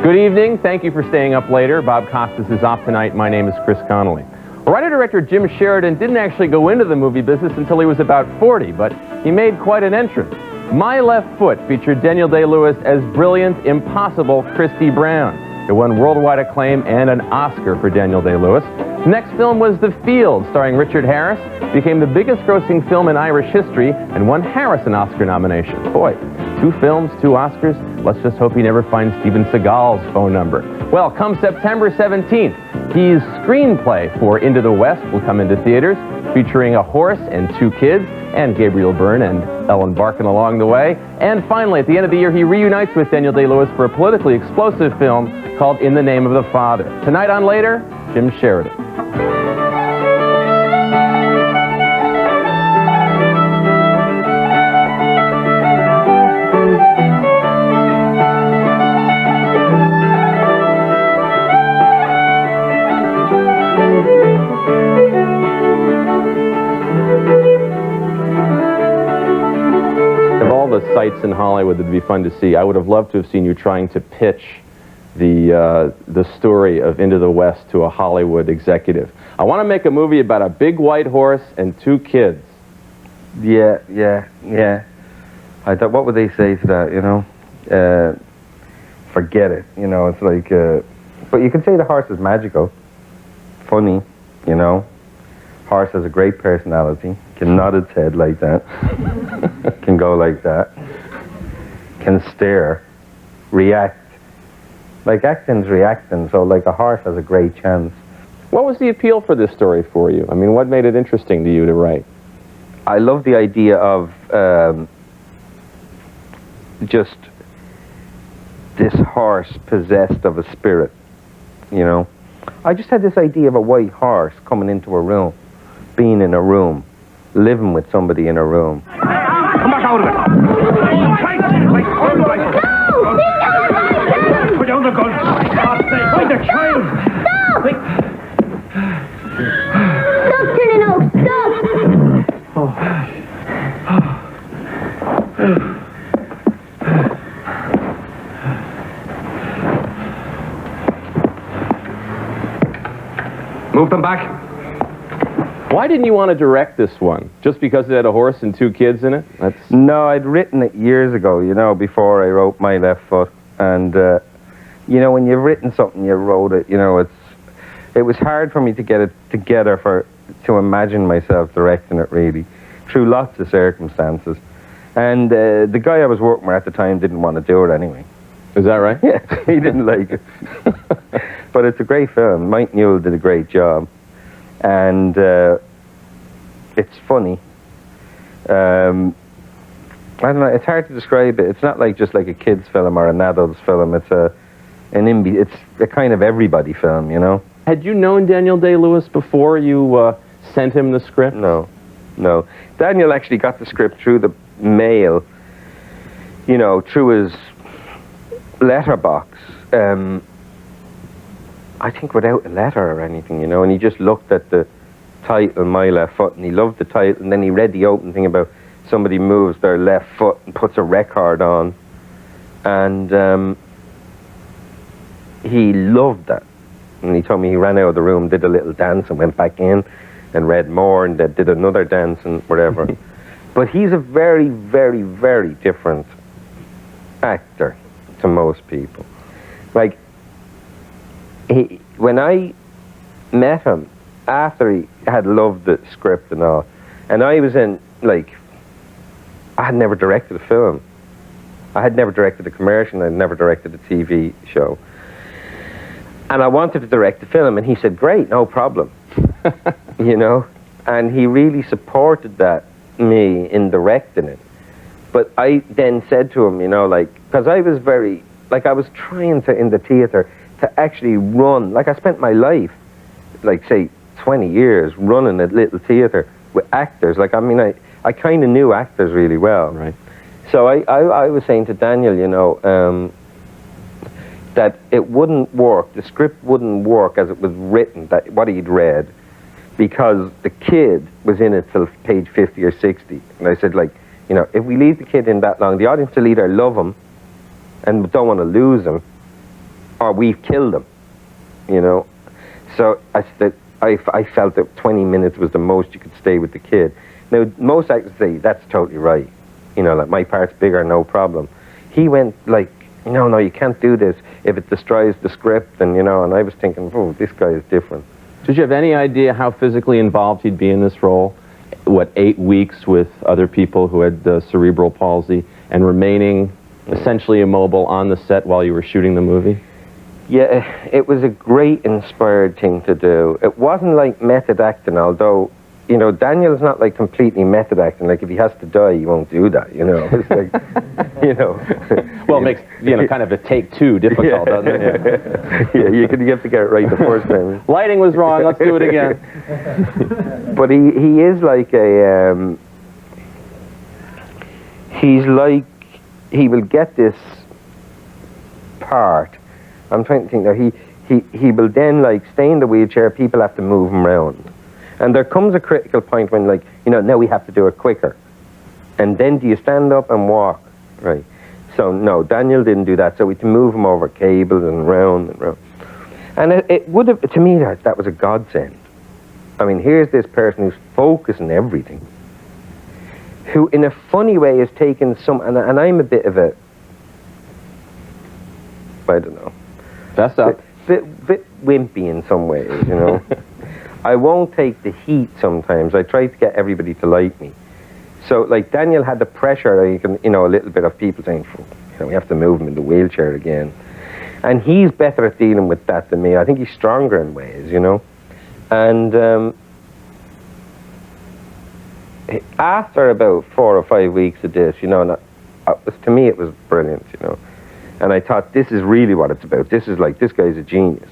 Good evening. Thank you for staying up later. Bob Costas is off tonight. My name is Chris Connolly. Writer-director Jim Sheridan didn't actually go into the movie business until he was about 40, but he made quite an entrance. My Left Foot featured Daniel Day-Lewis as brilliant, impossible Christy Brown. It won worldwide acclaim and an Oscar for Daniel Day-Lewis. The next film was The Field, starring Richard Harris. It became the biggest grossing film in Irish history and won Harris an Oscar nomination. Boy, 2 films, 2 Oscars. Let's just hope he never finds Steven Seagal's phone number. Well, come September 17th, his screenplay for Into the West will come into theaters, featuring a horse and 2 kids, and Gabriel Byrne and Ellen Barkin along the way. And finally, at the end of the year, he reunites with Daniel Day-Lewis for a politically explosive film called In the Name of the Father. Tonight on Later, Jim Sheridan. The sites in Hollywood that would be fun to see. I would have loved to have seen you trying to pitch the story of Into the West to a Hollywood executive. I want to make a movie about a big white horse and 2 kids. Yeah. I thought, what would they say to that, you know? Forget it, you know, it's like, but you can say the horse is magical, funny, you know. Horse has a great personality, can nod its head like that, can go like that, can stare, react. Like acting's reacting, so like a horse has a great chance. What was the appeal for this story for you? I mean, what made it interesting to you to write? I love the idea of just this horse possessed of a spirit, you know. I just had this idea of a white horse coming into a room, being in a room, living with somebody in a room. Come back out of it! No! Put down the gun! Find the child! Stop! Stop turning out! Stop! Move them back. Why didn't you want to direct this one? Just because it had a horse and 2 kids in it? No, I'd written it years ago, you know, before I wrote My Left Foot. And, you know, when you've written something, you wrote it, you know, it was hard for me to get it together to imagine myself directing it, really, through lots of circumstances. And the guy I was working with at the time didn't want to do it anyway. Is that right? Yeah, he didn't like it. But it's a great film. Mike Newell did a great job. And it's funny. I don't know, it's hard to describe it. It's not like just like a kid's film or an adult's film. It's it's a kind of everybody film, you know? Had you known Daniel Day-Lewis before you sent him the script? No. Daniel actually got the script through the mail, you know, through his letterbox. I think without a letter or anything, you know, and he just looked at the title, My Left Foot, and he loved the title, and then he read the open thing about somebody moves their left foot and puts a record on, and he loved that. And he told me he ran out of the room, did a little dance, and went back in and read more, and did another dance and whatever. But he's a very, very, very different actor to most people. Like, when I met him, after he had loved the script and all, and I was in, like, I had never directed a film. I had never directed a commercial, I had never directed a TV show. And I wanted to direct the film, and he said, great, no problem. You know? And he really supported me in directing it. But I then said to him, you know, like, because I was very, like, I was trying to, in the theatre, to actually run, like I spent my life, like say 20 years running a little theatre with actors. Like, I mean, I kind of knew actors really well. Right. So I was saying to Daniel, you know, that it wouldn't work, the script wouldn't work as it was written, that what he'd read, because the kid was in it till page 50 or 60. And I said, like, you know, if we leave the kid in that long, the audience will either love him and don't want to lose him, or we've killed him, you know. So I felt that 20 minutes was the most you could stay with the kid. Now, most actors say, that's totally right. You know, like, my part's bigger, no problem. He went like, no, you can't do this if it destroys the script, and, you know, and I was thinking, oh, this guy is different. Did you have any idea how physically involved he'd be in this role? What, 8 weeks with other people who had cerebral palsy and remaining essentially immobile on the set while you were shooting the movie? Yeah, it was a great inspired thing to do. It wasn't like method acting, although, you know, Daniel's not like completely method acting. Like, if he has to die, he won't do that, you know. It's like, you know. Well, it makes, you know, kind of a take two difficult, doesn't it? Yeah, you have to get it right the first time. Lighting was wrong, let's do it again. But he is like a, he's like, he will get this part. I'm trying to think now, he will then, like, stay in the wheelchair, people have to move him around. And there comes a critical point when, like, you know, now we have to do it quicker. And then do you stand up and walk? Right. So, no, Daniel didn't do that, so we had to move him over cables and round and round. And it would have, to me, that was a godsend. I mean, here's this person who's focusing everything, who, in a funny way, has taken some, and I'm a bit of a, I don't know. Fess up. Bit wimpy in some ways, you know. I won't take the heat sometimes. I try to get everybody to like me. So, like, Daniel had the pressure, you know, a little bit of people saying, you know, we have to move him in the wheelchair again. And he's better at dealing with that than me. I think he's stronger in ways, you know. And after about 4 or 5 weeks of this, you know, to me it was brilliant, you know. And I thought, this is really what it's about. This is like, this guy's a genius.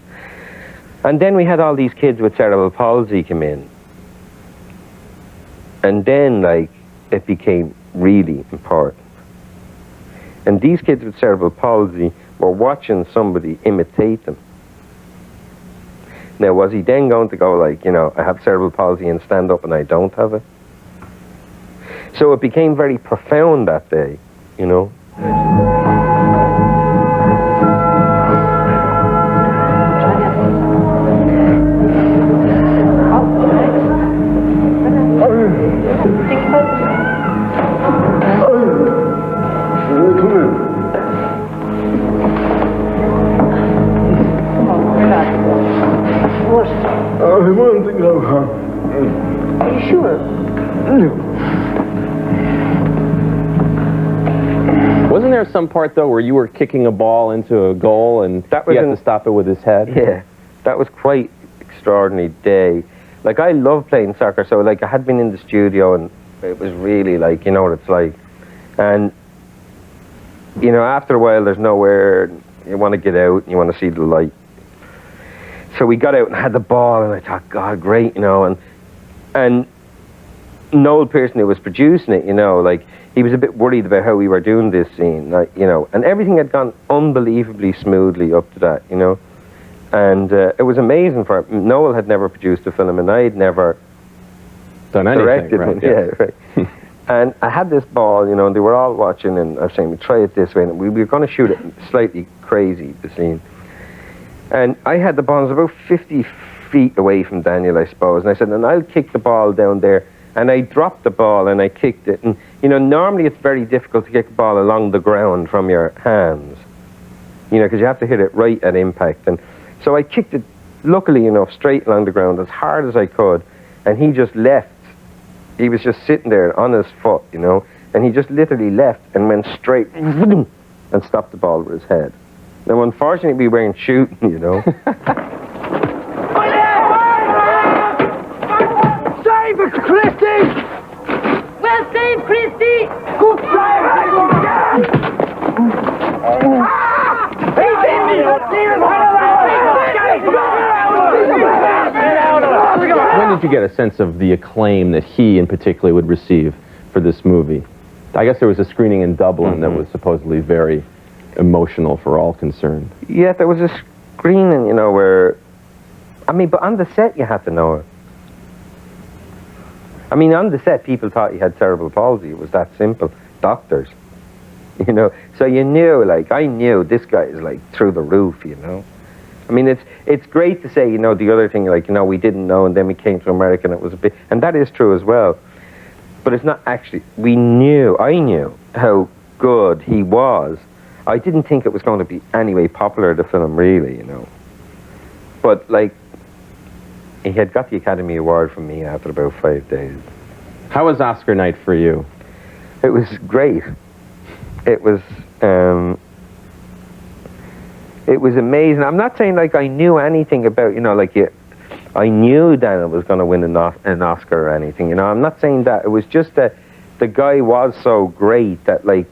And then we had all these kids with cerebral palsy come in. And then, like, it became really important. And these kids with cerebral palsy were watching somebody imitate them. Now, was he then going to go like, you know, I have cerebral palsy and stand up and I don't have it? So it became very profound that day, you know. Are you sure? Wasn't there some part, though, where you were kicking a ball into a goal and he had to stop it with his head? Yeah, that was quite extraordinary day. Like, I love playing soccer, so, like, I had been in the studio and it was really, like, you know what it's like. And, you know, after a while, there's nowhere, you want to get out and you want to see the light. So we got out and had the ball, and I thought, God, great, you know, and Noel Pearson, who was producing it, you know, like, he was a bit worried about how we were doing this scene, like, you know, and everything had gone unbelievably smoothly up to that, you know, and it was amazing for him. Noel had never produced a film, and I had never done anything, directed right? one. Yeah, right. And I had this ball, you know, and they were all watching, and I was saying, we try it this way, and we were going to shoot it slightly crazy, the scene. And I had the ball, it was about 50 feet away from Daniel, I suppose. And I said, and I'll kick the ball down there. And I dropped the ball and I kicked it. And, you know, normally it's very difficult to kick the ball along the ground from your hands. You know, because you have to hit it right at impact. And so I kicked it, luckily enough, straight along the ground as hard as I could. And he just left. He was just sitting there on his foot, you know. And he just literally left and went straight and stopped the ball with his head. Now, unfortunately, we weren't shooting, you know. Save it, Christy! Well saved, Christy! Good save! He's in me! When did you get a sense of the acclaim that he, in particular, would receive for this movie? I guess there was a screening in Dublin that was supposedly very emotional for all concerned. Yeah, there was a screening, you know, where, I mean, but on the set you had to know it. I mean, on the set people thought he had cerebral palsy. It was that simple. Doctors. You know, so you knew, like, I knew this guy is like through the roof, you know. I mean, it's great to say, you know, the other thing, like, you know, we didn't know and then we came to America and it was a bit, and that is true as well. But it's not actually, I knew how good he was. I didn't think it was going to be anyway popular, the film, really, you know. But, like, he had got the Academy Award from me after about 5 days. How was Oscar night for you? It was great. It was amazing. I'm not saying like I knew anything about, you know, like I knew Daniel was going to win an Oscar or anything, you know. I'm not saying that. It was just that the guy was so great that, like,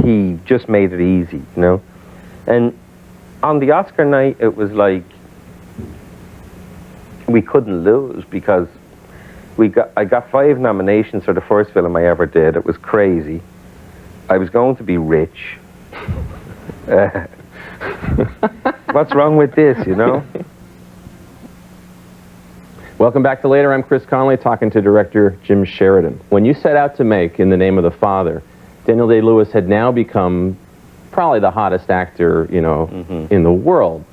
he just made it easy, you know. And on the Oscar night, it was like we couldn't lose because I got 5 nominations for the first film I ever did. It was crazy. I was going to be rich. What's wrong with this, you know? Welcome back to Later. I'm Chris Connolly talking to director Jim Sheridan. When you set out to make In the Name of the Father, Daniel Day-Lewis had now become probably the hottest actor, you know, in the world.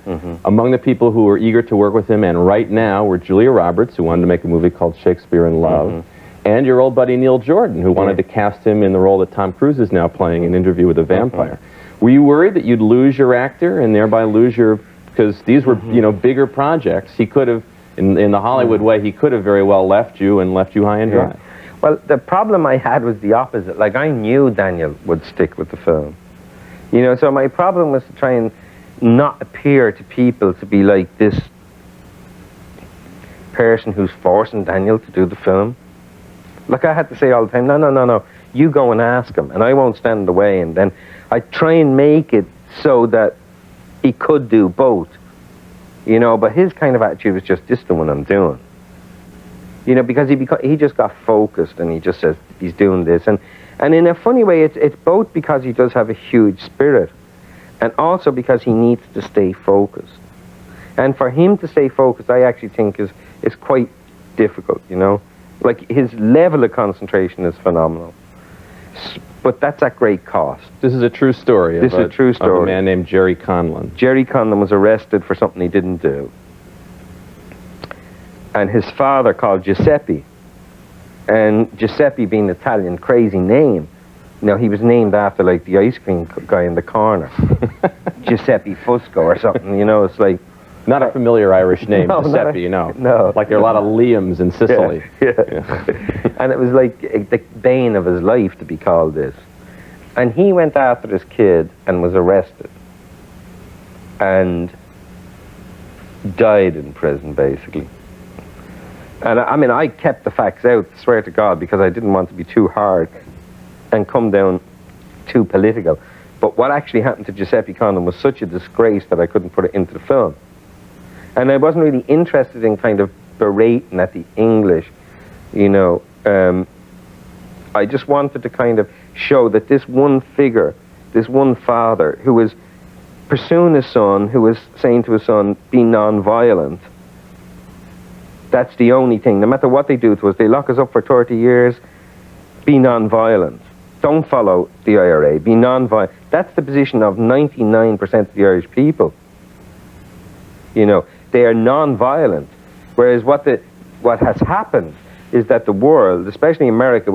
Among the people who were eager to work with him, and right now, were Julia Roberts, who wanted to make a movie called Shakespeare in Love, and your old buddy Neil Jordan, who wanted to cast him in the role that Tom Cruise is now playing in Interview with a Vampire. Were you worried that you'd lose your actor and thereby lose your, because these were, you know, bigger projects. He could have, in the Hollywood way, he could have very well left you high and dry. Well, the problem I had was the opposite. Like, I knew Daniel would stick with the film. You know, so my problem was to try and not appear to people to be like this person who's forcing Daniel to do the film. Like, I had to say all the time, no, you go and ask him, and I won't stand in the way. And then I try and make it so that he could do both. You know, but his kind of attitude was just, this is the one I'm doing. You know, because he just got focused, and he just says he's doing this. And in a funny way, it's both because he does have a huge spirit, and also because he needs to stay focused. And for him to stay focused, I actually think is quite difficult, you know. Like, his level of concentration is phenomenal. But that's at great cost. This is a true story. This is a true story. Of a man named Jerry Conlon. Jerry Conlon was arrested for something he didn't do. And his father called Giuseppe. And Giuseppe being an Italian, crazy name. You know, he was named after, like, the ice cream guy in the corner. Giuseppe Fusco or something, you know, it's like... Not a familiar Irish name, No, Giuseppe, you know. No. Like there are a lot of Liams in Sicily. Yeah. And it was like the bane of his life to be called this. And he went after this kid and was arrested. And died in prison, basically. And I mean, I kept the facts out, swear to God, because I didn't want to be too hard and come down too political. But what actually happened to Giuseppe Conlon was such a disgrace that I couldn't put it into the film. And I wasn't really interested in kind of berating at the English, you know. I just wanted to kind of show that this one figure, this one father, who was pursuing his son, who was saying to his son, be non-violent. That's the only thing. No matter what they do to us, they lock us up for 30 years, be non-violent. Don't follow the IRA, be non-violent. That's the position of 99% of the Irish people. You know, they are non-violent. Whereas what has happened is that the world, especially America,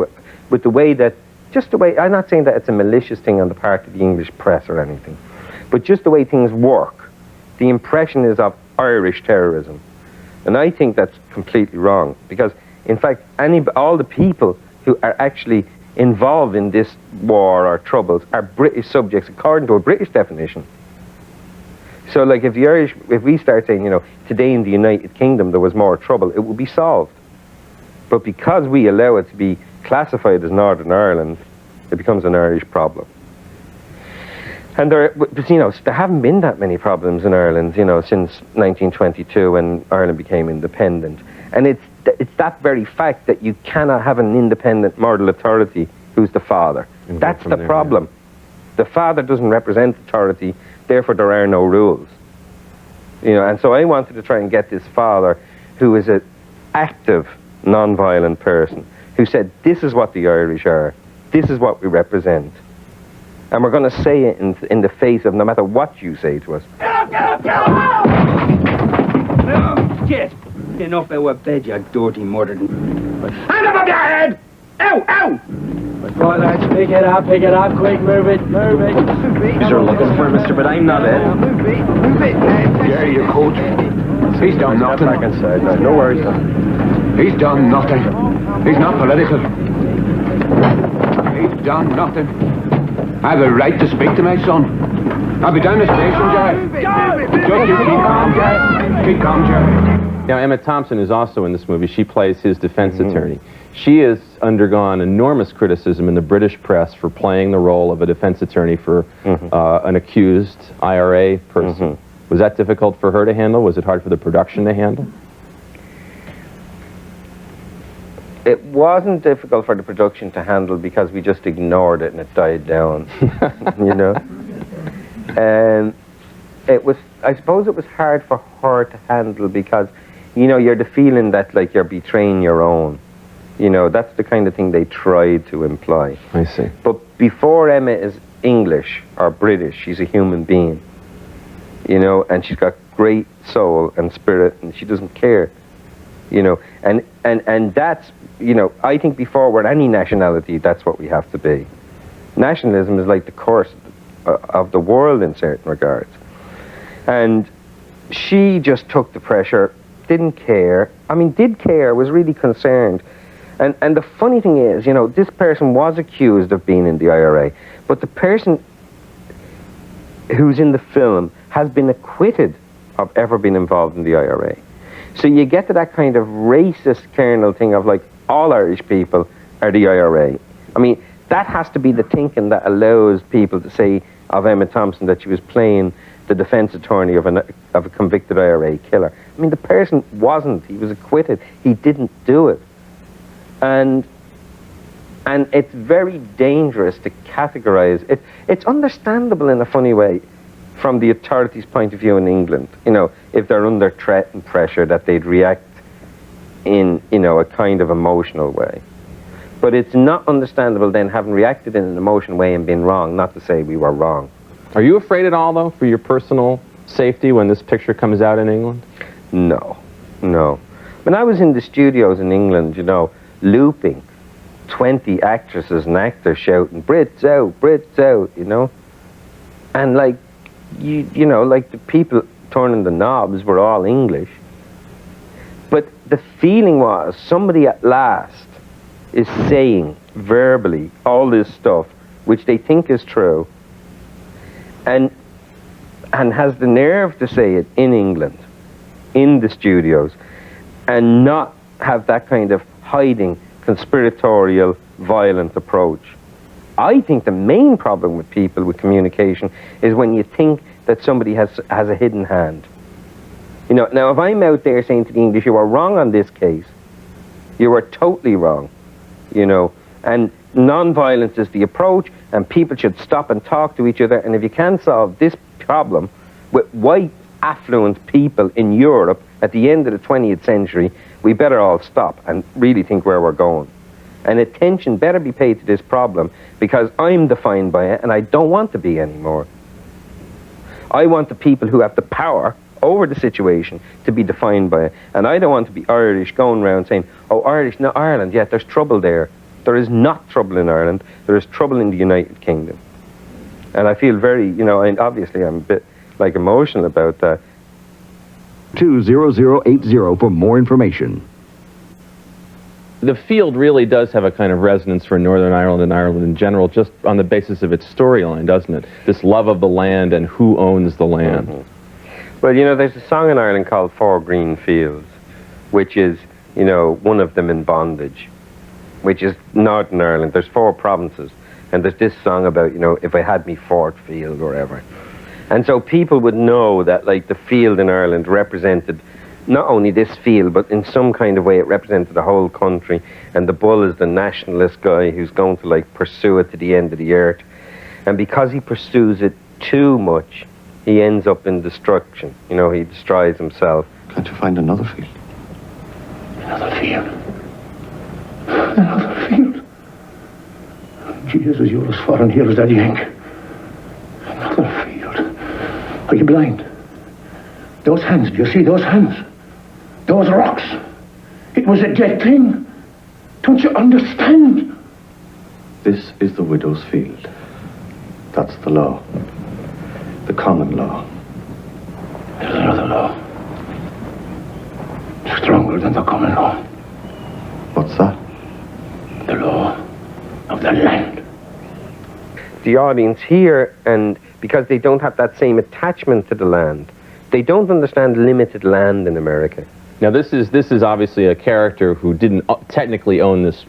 with the way that, just the way, I'm not saying that it's a malicious thing on the part of the English press or anything, but just the way things work, the impression is of Irish terrorism. And I think that's completely wrong, because in fact, all the people who are actually involved in this war or troubles are British subjects according to a British definition. So like if we start saying, you know, today in the United Kingdom there was more trouble, it will be solved. But because we allow it to be classified as Northern Ireland, it becomes an Irish problem. And there haven't been that many problems in Ireland, you know, since 1922 when Ireland became independent. And it's that very fact that you cannot have an independent moral authority who's the father. That's the problem. The father doesn't represent authority, therefore there are no rules. You know, and so I wanted to try and get this father who is an active, non-violent person, who said, this is what the Irish are, this is what we represent. And we're going to say it in the face of no matter what you say to us. Get enough out of bed, you dirty murdered. Hand up your head! Ow, ow! Right, lads, pick it up, quick, move it. You're looking for Mr. But I'm not it. Move it. Yeah, you could. He's done nothing. Back inside now. No worries. He's done nothing. He's not political. He's done nothing. I have a right to speak to my son. I'll be down the station, Jerry. Just you keep calm, Jerry. Keep calm, Jerry. Now, Emma Thompson is also in this movie. She plays his defense attorney. She has undergone enormous criticism in the British press for playing the role of a defense attorney for an accused IRA person. Was that difficult for her to handle? Was it hard for the production to handle? It wasn't difficult for the production to handle because we just ignored it and it died down, you know. It was, I suppose it was hard for her to handle because, you know, you're the feeling that like you're betraying your own. You know, that's the kind of thing they tried to imply. I see. But before Emma is English or British, she's a human being. You know, and she's got great soul and spirit and she doesn't care. You know, and that's, you know, I think before we're any nationality, that's what we have to be. Nationalism is like the curse of the world in certain regards. And she just took the pressure, didn't care. I mean, did care, was really concerned. And the funny thing is, you know, this person was accused of being in the IRA, but the person who's in the film has been acquitted of ever being involved in the IRA. So you get to that kind of racist kernel thing of like, all Irish people are the IRA. I mean, that has to be the thinking that allows people to say of Emma Thompson that she was playing the defense attorney of a convicted IRA killer. I mean, the person wasn't. He was acquitted. He didn't do it. And it's very dangerous to categorize it. It's understandable in a funny way from the authorities' point of view in England. You know, if they're under threat and pressure, that they'd react in, you know, a kind of emotional way. But it's not understandable then, having reacted in an emotional way and been wrong, not to say we were wrong. Are you afraid at all, though, for your personal safety when this picture comes out in England? No. When I was in the studios in England, you know, looping, 20 actresses and actors shouting, Brits out, you know? And like, you know, like the people turning the knobs were all English. But the feeling was somebody at last is saying verbally all this stuff which they think is true and has the nerve to say it in England, in the studios, and not have that kind of hiding, conspiratorial, violent approach. I think the main problem with people with communication is when you think that somebody has a hidden hand. You know, now if I'm out there saying to the English, you are wrong on this case, you are totally wrong, you know, and non-violence is the approach, and people should stop and talk to each other, and if you can solve this problem with white, affluent people in Europe at the end of the 20th century, we better all stop and really think where we're going. And attention better be paid to this problem, because I'm defined by it, and I don't want to be anymore. I want the people who have the power over the situation to be defined by it. And I don't want to be Irish going around saying, oh, Irish, no, Ireland, yeah, there's trouble there. There is not trouble in Ireland. There is trouble in the United Kingdom. And I feel very, you know, and obviously I'm a bit, like, emotional about that. 20080 for more information. The field really does have a kind of resonance for Northern Ireland and Ireland in general, just on the basis of its storyline, doesn't it? This love of the land and who owns the land. Well, you know, there's a song in Ireland called Four Green Fields, which is, you know, one of them in bondage, which is Northern Ireland. There's 4 provinces, and there's this song about, you know, if I had me fort field or whatever. And so people would know that, like, the field in Ireland represented not only this field, but in some kind of way it represented the whole country, and the bull is the nationalist guy who's going to, like, pursue it to the end of the earth. And because he pursues it too much, he ends up in destruction. You know, he destroys himself. Can't you find another field? Another field? Another field? Jesus, you're as foreign here as that yank. Are you blind? Those hands, do you see those hands? Those rocks. It was a dead thing. Don't you understand? This is the widow's field. That's the law. The common law. There's another law. Stronger than the common law. What's that? The law of the land. The audience here, and because they don't have that same attachment to the land, they don't understand limited land in America. Now, this is obviously a character who didn't technically own this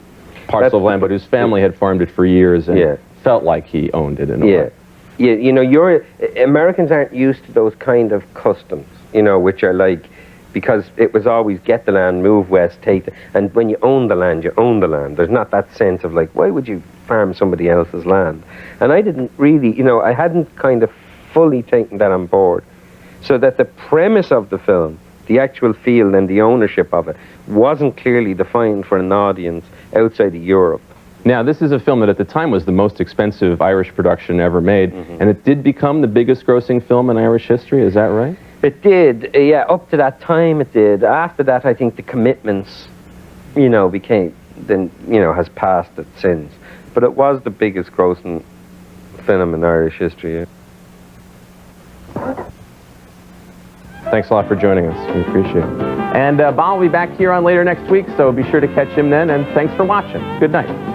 parcel of land, but whose family had farmed it for years and felt like he owned it in a way. Yeah, you know, Americans aren't used to those kind of customs, you know, which are like, because it was always get the land, move west, take the, and when you own the land, you own the land. There's not that sense of like, why would you farm somebody else's land? And I didn't really, you know, I hadn't kind of fully taken that on board. So that the premise of the film, the actual field and the ownership of it, wasn't clearly defined for an audience outside of Europe. Now, this is a film that at the time was the most expensive Irish production ever made, and it did become the biggest grossing film in Irish history, is that right? It did, yeah, up to that time it did. After that, I think the commitments, you know, has passed it since. But it was the biggest grossing film in Irish history, yeah. Thanks a lot for joining us. We appreciate it. And Bob will be back here on later next week, so be sure to catch him then, and thanks for watching. Good night.